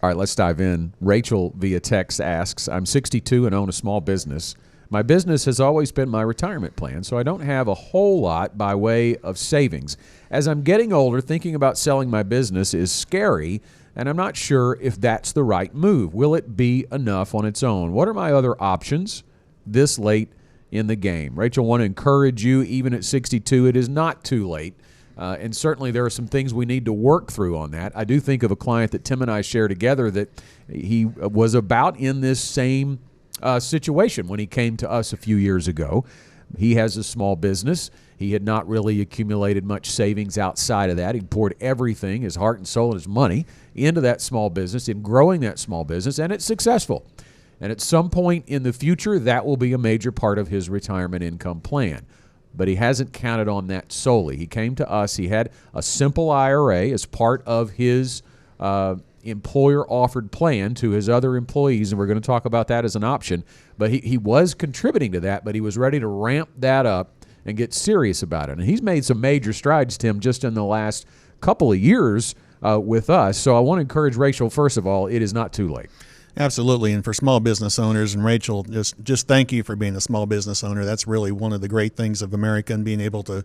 All right, let's dive in. Rachel via text asks, I'm 62 and own a small business. My business has always been my retirement plan, so I don't have a whole lot by way of savings. As I'm getting older, thinking about selling my business is scary, and I'm not sure if that's the right move. Will it be enough on its own? What are my other options this late in the game? Rachel, I want to encourage you, even at 62, it is not too late. And certainly there are some things we need to work through on that. I do think of a client that Tim and I share together that he was about in this same situation when he came to us a few years ago. He has a small business. He had not really accumulated much savings outside of that. He poured everything, his heart and soul and his money, into that small business, in growing that small business, and it's successful. And at some point in the future, that will be a major part of his retirement income plan. But he hasn't counted on that solely. He came to us. He had a simple IRA as part of his employer-offered plan to his other employees, and we're going to talk about that as an option. But he was contributing to that, but he was ready to ramp that up and get serious about it. And he's made some major strides, Tim, just in the last couple of years with us. So I want to encourage Rachel, first of all, it is not too late. Absolutely. And for small business owners, and Rachel, just thank you for being a small business owner. That's really one of the great things of America, and being able to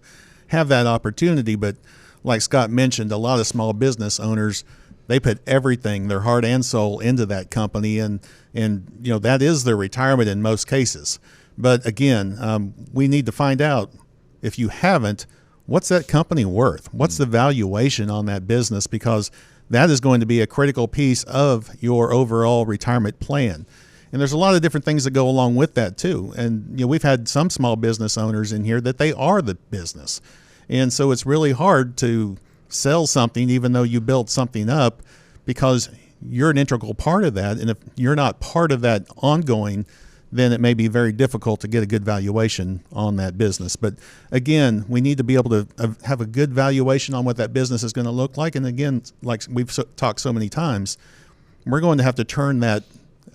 have that opportunity. But like Scott mentioned, a lot of small business owners, they put everything, their heart and soul, into that company, and that is their retirement in most cases. But again, we need to find out, if you haven't, what's that company worth? What's the valuation on that business? Because that is going to be a critical piece of your overall retirement plan. And there's a lot of different things that go along with that too. And we've had some small business owners in here that they are the business. And so it's really hard to sell something even though you built something up, because you're an integral part of that. And if you're not part of that ongoing, then it may be very difficult to get a good valuation on that business. But again, we need to be able to have a good valuation on what that business is going to look like. And again, like we've talked so many times, we're going to have to turn that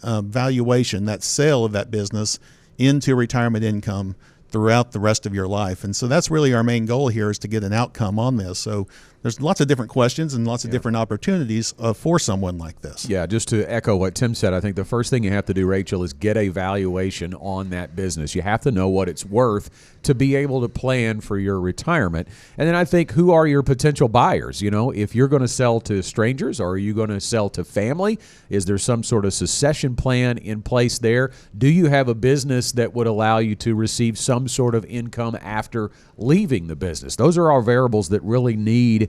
valuation, that sale of that business, into retirement income throughout the rest of your life. And so that's really our main goal here, is to get an outcome on this. So there's lots of different questions and lots of different opportunities for someone like this. Yeah, just to echo what Tim said, I think the first thing you have to do, Rachel, is get a valuation on that business. You have to know what it's worth to be able to plan for your retirement. And then I think, who are your potential buyers? If you're going to sell to strangers, or are you going to sell to family? Is there some sort of succession plan in place there? Do you have a business that would allow you to receive some sort of income after leaving the business? Those are all variables that really need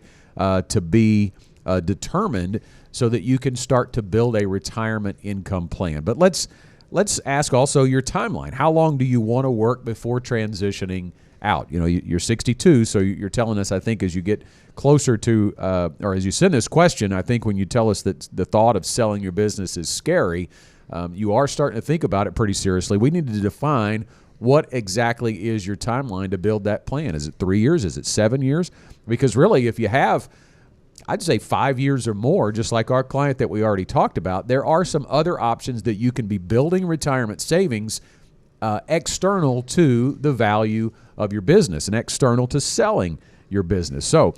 to be determined so that you can start to build a retirement income plan. But let's ask also your timeline. How long do you want to work before transitioning out? You're 62, so you're telling us, I think, as you get closer to, or as you send this question, I think when you tell us that the thought of selling your business is scary, you are starting to think about it pretty seriously. We need to define what exactly is your timeline to build that plan. Is it 3 years? Is it 7 years? Because really, if you have, I'd say 5 years or more, just like our client that we already talked about, there are some other options that you can be building retirement savings external to the value of your business and external to selling your business. So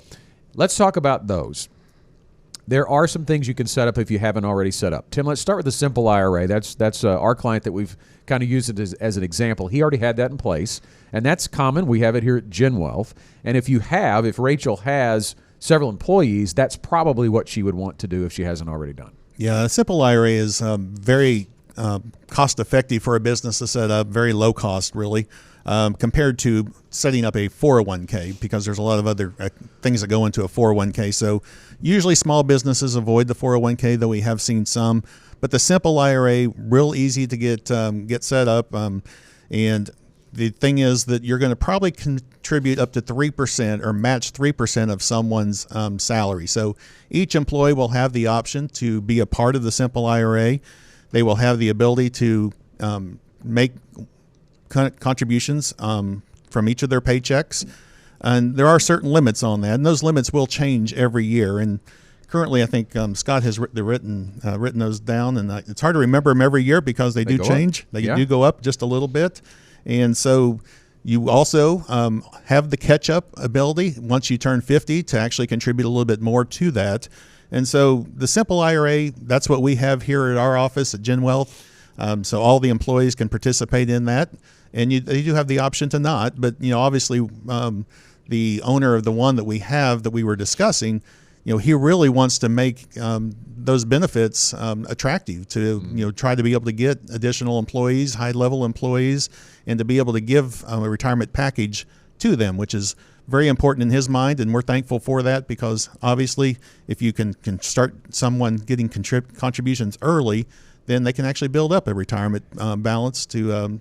let's talk about those. There are some things you can set up if you haven't already set up. Tim, let's start with the simple IRA. That's our client that we've kind of used it as an example. He already had that in place, and that's common. We have it here at Gen Wealth. And if Rachel has several employees, that's probably what she would want to do if she hasn't already done. Yeah, a simple IRA is very cost-effective for a business to set up, very low cost, really, compared to setting up a 401k, because there's a lot of other things that go into a 401k. So usually small businesses avoid the 401k, though we have seen some. But the simple IRA, real easy to get set up. And the thing is that you're going to probably contribute up to 3% or match 3% of someone's salary. So each employee will have the option to be a part of the simple IRA. They will have the ability to make contributions from each of their paychecks. And there are certain limits on that, and those limits will change every year. And currently, I think Scott has written those down, and it's hard to remember them every year because they do change. They do go up just a little bit. And so you also have the catch-up ability once you turn 50 to actually contribute a little bit more to that. And so the simple IRA, that's what we have here at our office at Gen Wealth. So all the employees can participate in that, and they do have the option to not. But obviously, the owner of the one that we have that we were discussing, he really wants to make those benefits attractive to try to be able to get additional employees, high-level employees, and to be able to give a retirement package to them, which is very important in his mind, and we're thankful for that, because obviously if you can start someone getting contributions early, then they can actually build up a retirement balance to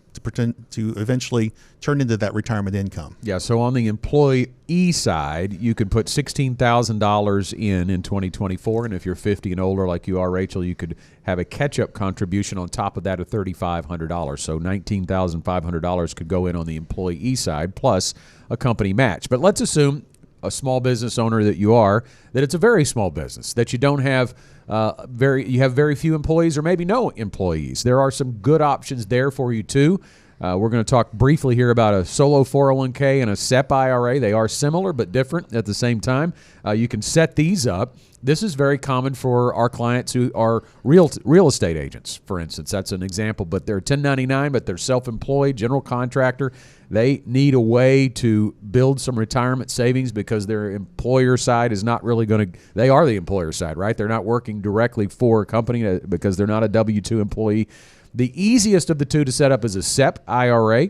eventually turn into that retirement income. Yeah, so on the employee side, you can put $16,000 in 2024, and if you're 50 and older like you are, Rachel, you could have a catch-up contribution on top of that of $3,500. So $19,500 could go in on the employee side, plus a company match. But let's assume, a small business owner that you are, that it's a very small business, that you don't have you have very few employees or maybe no employees. There are some good options there for you too. We're going to talk briefly here about a solo 401k and a SEP IRA. They are similar but different at the same time. You can set these up. This is very common for our clients who are real estate agents, for instance. That's an example, but they're 1099, but they're self-employed, general contractor. They need a way to build some retirement savings because their employer side is not really going to – they are the employer side, right? They're not working directly for a company because they're not a W-2 employee. The easiest of the two to set up is a SEP IRA.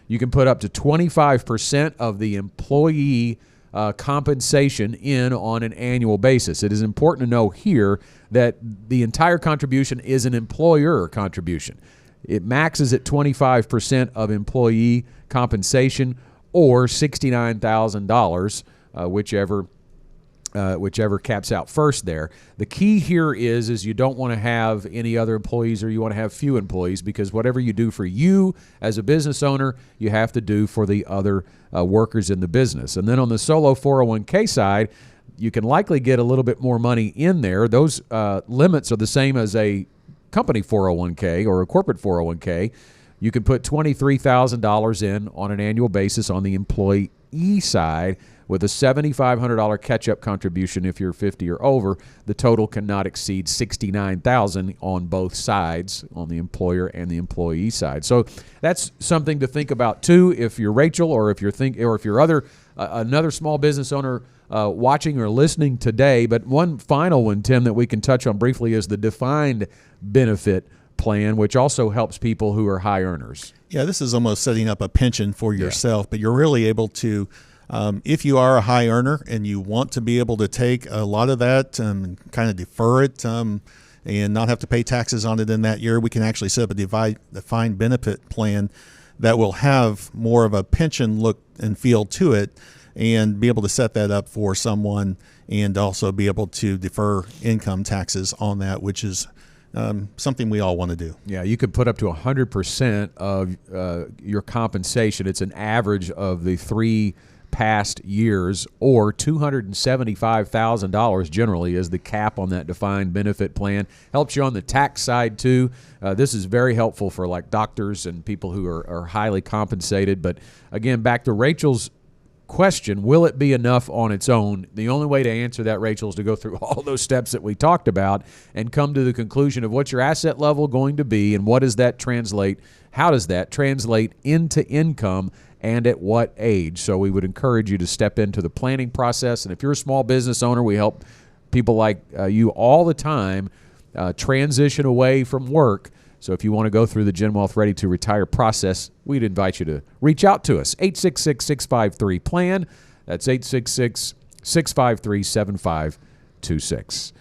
You can put up to 25% of the employee compensation in on an annual basis. It is important to know here that the entire contribution is an employer contribution. It maxes at 25% of employee compensation or $69,000, whichever caps out first there. The key here is you don't want to have any other employees, or you want to have few employees, because whatever you do for you as a business owner, you have to do for the other workers in the business. And then on the solo 401k side, you can likely get a little bit more money in there. Those limits are the same as a company 401k or a corporate 401k. You can put $23,000 in on an annual basis on the employee side with a $7,500 catch-up contribution if you're 50 or over. The total cannot exceed $69,000 on both sides, on the employer and the employee side. So that's something to think about too, if you're Rachel, or if you're another small business owner watching or listening today. But one final one, Tim, that we can touch on briefly is the defined benefit plan, which also helps people who are high earners. Yeah, this is almost setting up a pension for yourself, but you're really able to, if you are a high earner and you want to be able to take a lot of that, kind of defer it, and not have to pay taxes on it in that year, we can actually set up a defined benefit plan that will have more of a pension look and feel to it, and be able to set that up for someone, and also be able to defer income taxes on that, which is something we all want to do. Yeah, you could put up to 100% of your compensation. It's an average of the 3 past years, or $275,000 generally is the cap on that defined benefit plan. Helps you on the tax side too. This is very helpful for like doctors and people who are highly compensated. But again, back to Rachel's question, will it be enough on its own? The only way to answer that, Rachel, is to go through all those steps that we talked about and come to the conclusion of what's your asset level going to be, and what does that translate? How does that translate into income, and at what age? So we would encourage you to step into the planning process. And if you're a small business owner, we help people like you all the time transition away from work. So if you want to go through the Gen Wealth Ready to Retire process, we'd invite you to reach out to us. 866-653-PLAN. That's 866-653-7526.